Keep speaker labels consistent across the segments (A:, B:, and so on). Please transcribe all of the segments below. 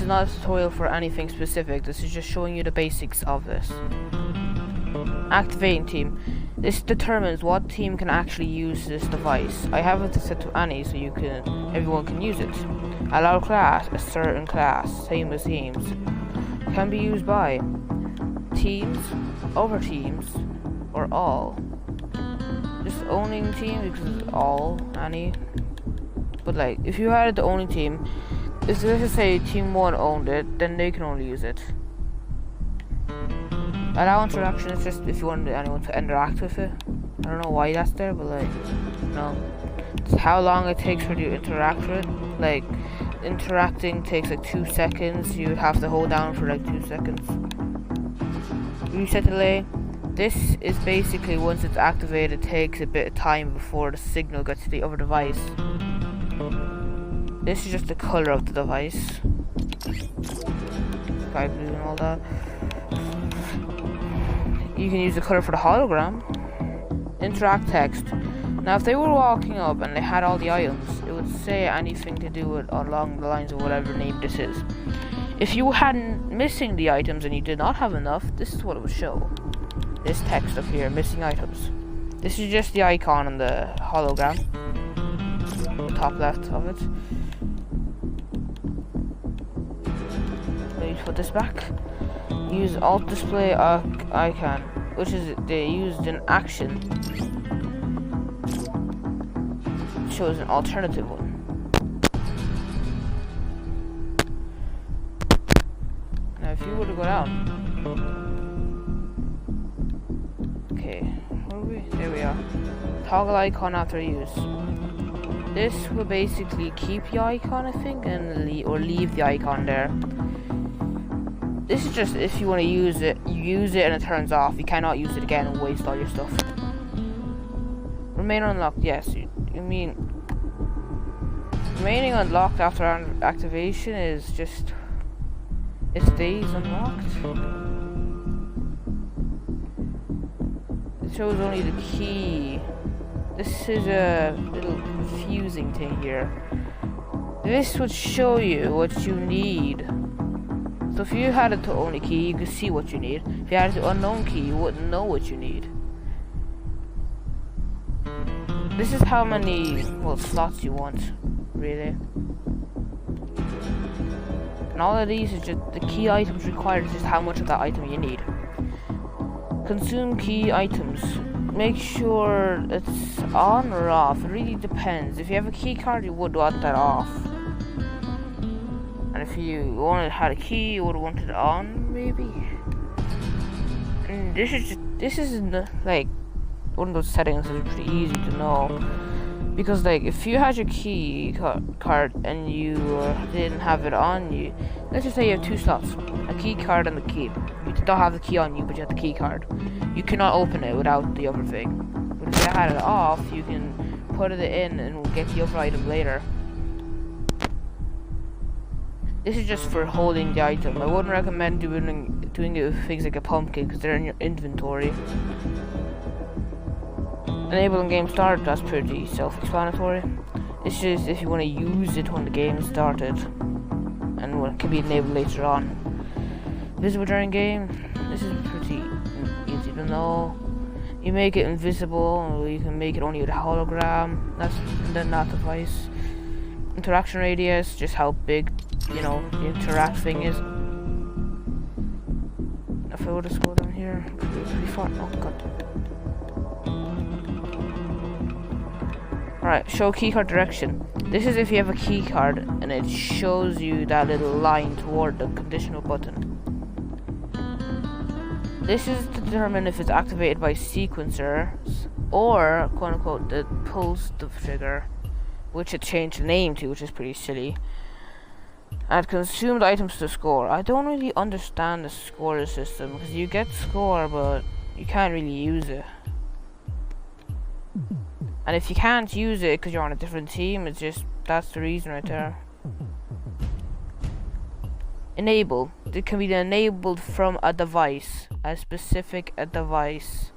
A: not a tutorial for anything specific. This is just showing you the basics of this. Activating team. This determines what team can actually use this device. I have it set to any, so everyone can use it. Allow class, a certain class, same as teams. Can be used by teams, over teams, or all. Just owning team because it's all, any. But like, if you had the only team, if let's just say team 1 owned it, then they can only use it. Allow interaction is just if you want anyone to interact with it. I don't know why that's there, but like, no. It's how long it takes for you to interact with it. Like, interacting takes like 2 seconds. You have to hold down for like 2 seconds. Reset delay. This is basically once it's activated, it takes a bit of time before the signal gets to the other device. This is just the color of the device. Sky blue and all that. You can use the color for the hologram. Interact text. Now if they were walking up and they had all the items, it would say anything to do with along the lines of whatever name this is. If you hadn't missing the items and you did not have enough, this is what it would show. This text up here, missing items. This is just the icon on the hologram. The top left of it. Let me put this back. Use alt display icon, which is they used in action. It shows an alternative one. Now if you were to go down, okay, where are we? There we are. Toggle icon after use. This will basically keep the icon, I think, and leave the icon there. This is just if you want to use it, you use it and it turns off. You cannot use it again and waste all your stuff. Remain unlocked, yes. You mean remaining unlocked after activation is just it stays unlocked. It shows only the key. This is a little confusing thing here. This would show you what you need. So if you had it to only key, you could see what you need. If you had it to unknown key, you wouldn't know what you need. This is how many, well, slots you want, really. And all of these is just, the key items required is just how much of that item you need. Consume key items. Make sure it's on or off. It really depends. If you have a key card, you would want that off. And if you had a key, you would have wanted it on, maybe. And this is like one of those settings that is pretty easy to know, because like if you had your key card and you didn't have it on you, let's just say you have 2 slots, a key card and the key. You don't have the key on you, but you have the key card. You cannot open it without the other thing. But if you had it off, you can put it in and get the other item later. This is just for holding the item. I wouldn't recommend doing it with things like a pumpkin because they're in your inventory. Enabling game start, that's pretty self-explanatory. It's just if you want to use it when the game started and when it can be enabled later on. Visible during game, this is pretty easy to know. You make it invisible, or you can make it only with a hologram. That's then that device. Interaction radius, just how big, you know, the interact thing is. If I were to scroll down here, pretty far. Oh god. Alright, show keycard direction. This is if you have a keycard and it shows you that little line toward the conditional button. This is to determine if it's activated by sequencers or, quote unquote, the pulse trigger, which it changed the name to, which is pretty silly. And consumed items to score. I don't really understand the score system because you get score, but you can't really use it. And if you can't use it because you're on a different team, it's just, that's the reason right there. Enable. It can be enabled from a device, a specific device.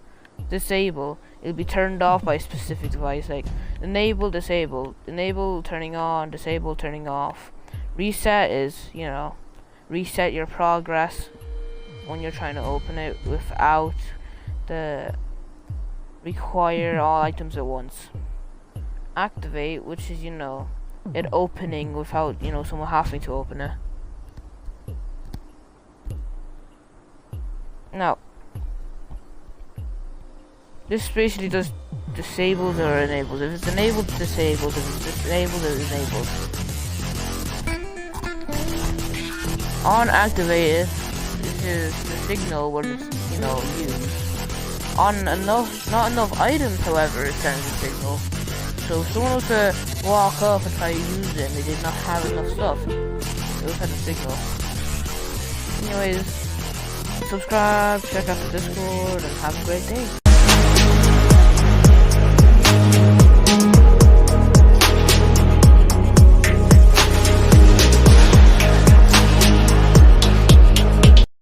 A: Disable. It'll be turned off by a specific device, like enable, disable. Enable, turning on, disable, turning off. Reset is, you know, reset your progress when you're trying to open it without the require all items at once. Activate, which is, it opening without, someone having to open it. Now, this basically does disables or enables. If it's enabled, it disables. If it's disabled, it enables. On activated, this is the signal where it's, used. On not enough items, however, it sends a signal. So if someone was to walk up and try to use it and they did not have enough stuff, it would send a signal. Anyways, subscribe, check out the Discord, and have a great day.